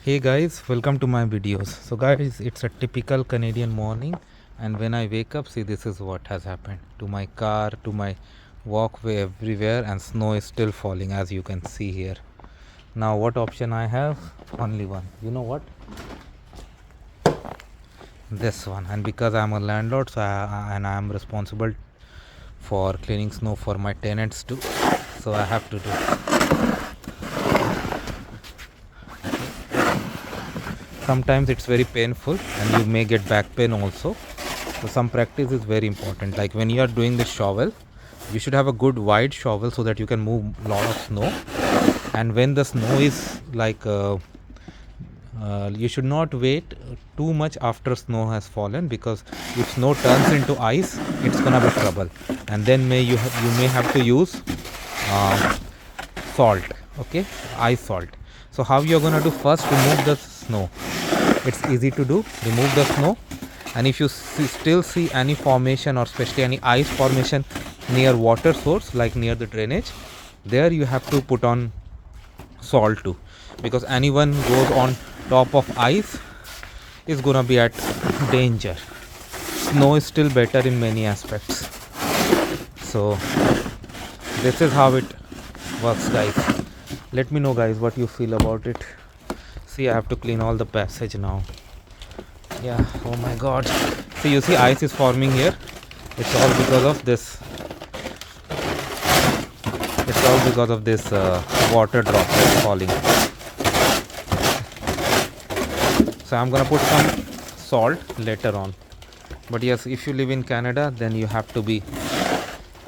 Hey guys, welcome to my videos. So guys, it's a typical Canadian morning, and when I wake up, see, this is what has happened to my car, to my walkway, everywhere, and snow is still falling, as you can see here. Now what option I have? Only one. You know what? This one. And because I'm a landlord, so I am responsible for cleaning snow for my tenants too, so I have to do. Sometimes it's very painful and you may get back pain also, so some practice is very important. Like when you are doing the shovel, you should have a good wide shovel so that you can move a lot of snow. And when the snow is like you should not wait too much after snow has fallen, because if snow turns into ice, it's gonna be trouble, and then you may have to use salt. Okay, ice salt. So how you're gonna do? First, remove the snow. It's easy to do. Remove the snow, and if you still see any formation, or especially any ice formation near water source, like near the drainage, there you have to put on salt too, because anyone goes on top of ice is gonna be at danger. Snow is still better in many aspects. So this is how it works, guys. Let me know, guys, what you feel about it. See, I have to clean all the passage now. Yeah, oh my god. See, you see ice is forming here. It's all because of this. It's all because of this water droplets falling. So I'm gonna put some salt later on. But yes, if you live in Canada, then you have to be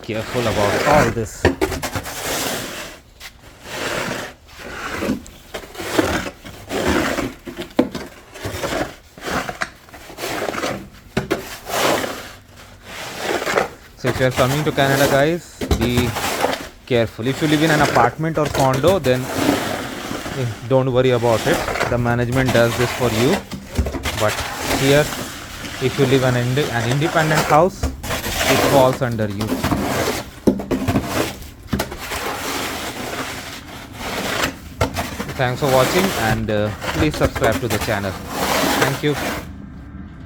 careful about all this. So if you are coming to Canada, guys, be careful. If you live in an apartment or condo, then don't worry about it. The management does this for you. But here, if you live in an independent house, it falls under you. Thanks for watching, and please subscribe to the channel. Thank you.